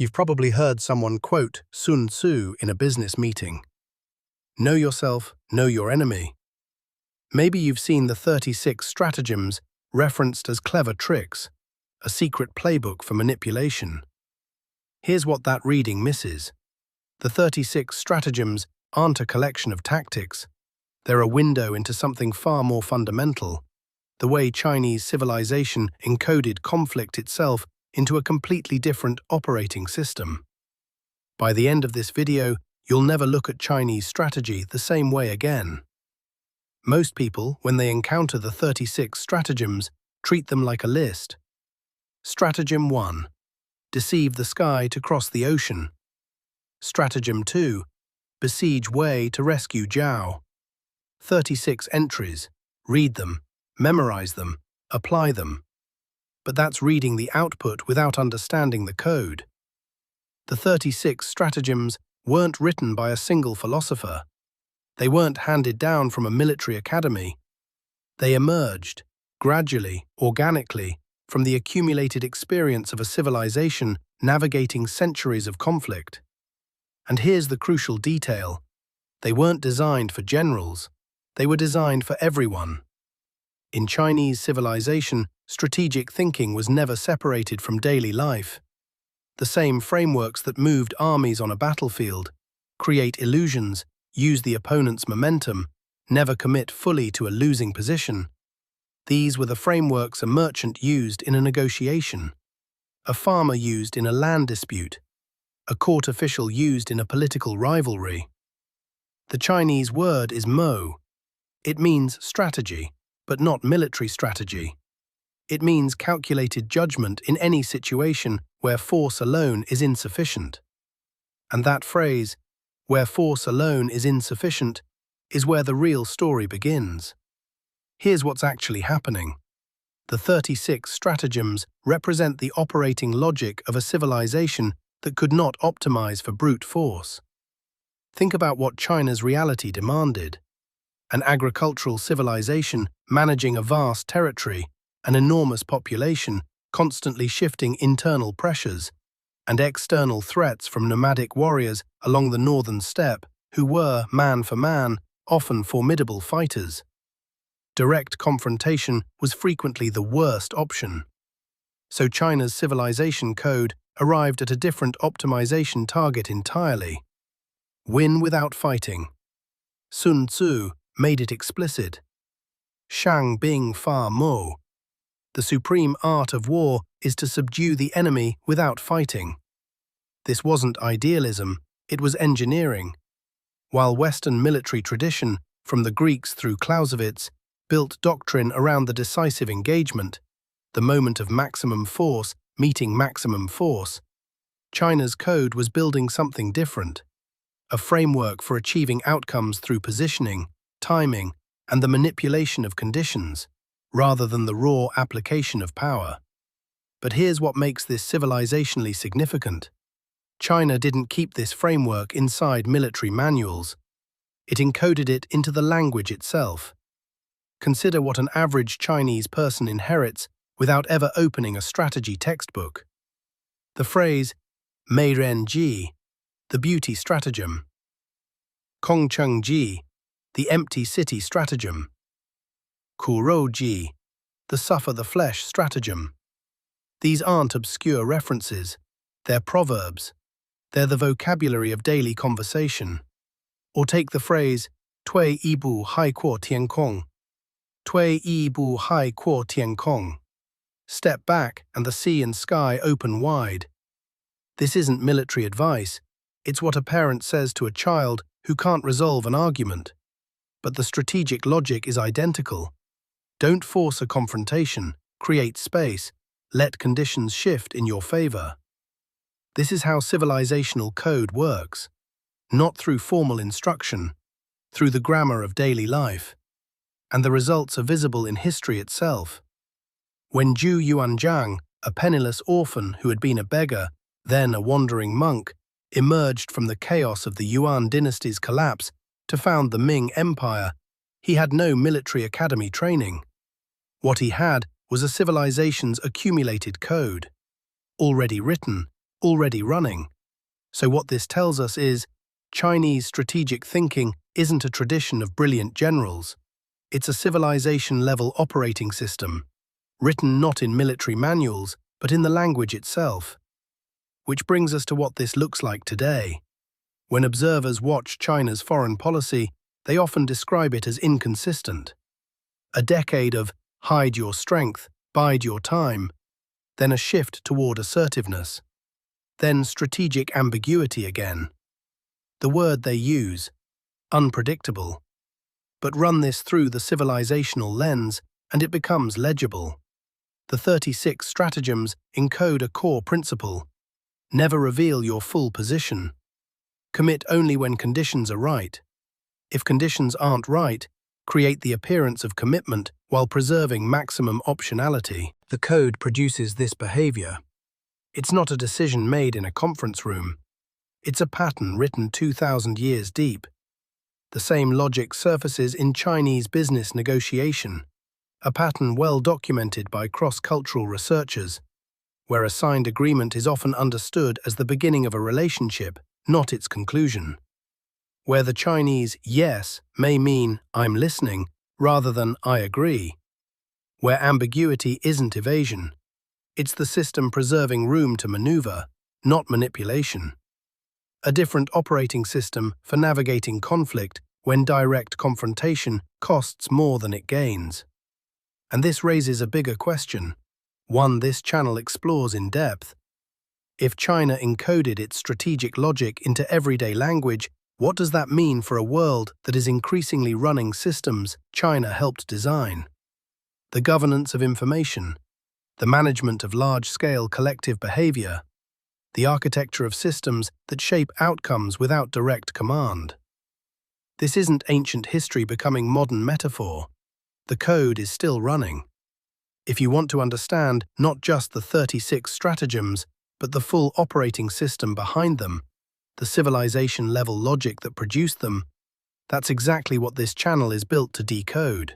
You've probably heard someone quote Sun Tzu in a business meeting. Know yourself, know your enemy. Maybe you've seen the 36 stratagems referenced as clever tricks, a secret playbook for manipulation. Here's what that reading misses. The 36 stratagems aren't a collection of tactics. They're a window into something far more fundamental, the way Chinese civilization encoded conflict itself into a completely different operating system. By the end of this video, you'll never look at Chinese strategy the same way again. Most people, when they encounter the 36 stratagems, treat them like a list. Stratagem 1. Deceive the sky to cross the ocean. Stratagem 2. Besiege Wei to rescue Zhao. 36 entries. Read them, memorize them, apply them. But that's reading the output without understanding the code. The 36 stratagems weren't written by a single philosopher. They weren't handed down from a military academy. They emerged, gradually, organically, from the accumulated experience of a civilization navigating centuries of conflict. And here's the crucial detail. They weren't designed for generals. They were designed for everyone. In Chinese civilization, strategic thinking was never separated from daily life. The same frameworks that moved armies on a battlefield, create illusions, use the opponent's momentum, never commit fully to a losing position. These were the frameworks a merchant used in a negotiation, a farmer used in a land dispute, a court official used in a political rivalry. The Chinese word is mo. It means strategy, but not military strategy. It means calculated judgment in any situation where force alone is insufficient. And that phrase, where force alone is insufficient, is where the real story begins. Here's what's actually happening. The 36 stratagems represent the operating logic of a civilization that could not optimize for brute force. Think about what China's reality demanded. An agricultural civilization managing a vast territory, an enormous population, constantly shifting internal pressures, and external threats from nomadic warriors along the northern steppe who were, man for man, often formidable fighters. Direct confrontation was frequently the worst option. So China's civilization code arrived at a different optimization target entirely. Win without fighting. Sun Tzu made it explicit. Shang Bing Fa Mo. The supreme art of war is to subdue the enemy without fighting. This wasn't idealism, it was engineering. While Western military tradition, from the Greeks through Clausewitz, built doctrine around the decisive engagement, the moment of maximum force meeting maximum force, China's code was building something different. A framework for achieving outcomes through positioning, timing, and the manipulation of conditions, rather than the raw application of power. But here's what makes this civilizationally significant. China didn't keep this framework inside military manuals. It encoded it into the language itself. Consider what an average Chinese person inherits without ever opening a strategy textbook. The phrase, Mei Ren Ji, the beauty stratagem. Kong Cheng Ji, the empty city stratagem. Ku Rou Ji, the suffer the flesh stratagem. These aren't obscure references, they're proverbs. They're the vocabulary of daily conversation. Or take the phrase, Tui Yi Bu Hai Kuo Tian Kong. Tui Yi Bu Hai Kuo Tian Kong. Step back and the sea and sky open wide. This isn't military advice, it's what a parent says to a child who can't resolve an argument. But the strategic logic is identical. Don't force a confrontation, create space, let conditions shift in your favor. This is how civilizational code works. Not through formal instruction, through the grammar of daily life. And the results are visible in history itself. When Zhu Yuanzhang, a penniless orphan who had been a beggar, then a wandering monk, emerged from the chaos of the Yuan dynasty's collapse to found the Ming Empire, he had no military academy training. What he had was a civilization's accumulated code. Already written, already running. So what this tells us is, Chinese strategic thinking isn't a tradition of brilliant generals. It's a civilization-level operating system, written not in military manuals, but in the language itself. Which brings us to what this looks like today. When observers watch China's foreign policy, they often describe it as inconsistent. A decade of hide your strength, bide your time, then a shift toward assertiveness, then strategic ambiguity again. The word they use, unpredictable. But run this through the civilizational lens and it becomes legible. The 36 stratagems encode a core principle. Never reveal your full position. Commit only when conditions are right. If conditions aren't right, create the appearance of commitment while preserving maximum optionality. The code produces this behavior. It's not a decision made in a conference room. It's a pattern written 2,000 years deep. The same logic surfaces in Chinese business negotiation, a pattern well documented by cross-cultural researchers, where a signed agreement is often understood as the beginning of a relationship, not its conclusion. Where the Chinese yes may mean I'm listening rather than I agree. Where ambiguity isn't evasion. It's the system preserving room to maneuver, not manipulation. A different operating system for navigating conflict when direct confrontation costs more than it gains. And this raises a bigger question, one this channel explores in depth. If China encoded its strategic logic into everyday language, what does that mean for a world that is increasingly running systems China helped design? The governance of information, the management of large-scale collective behavior, the architecture of systems that shape outcomes without direct command. This isn't ancient history becoming modern metaphor. The code is still running. If you want to understand not just the 36 stratagems, but the full operating system behind them, the civilization-level logic that produced them, that's exactly what this channel is built to decode.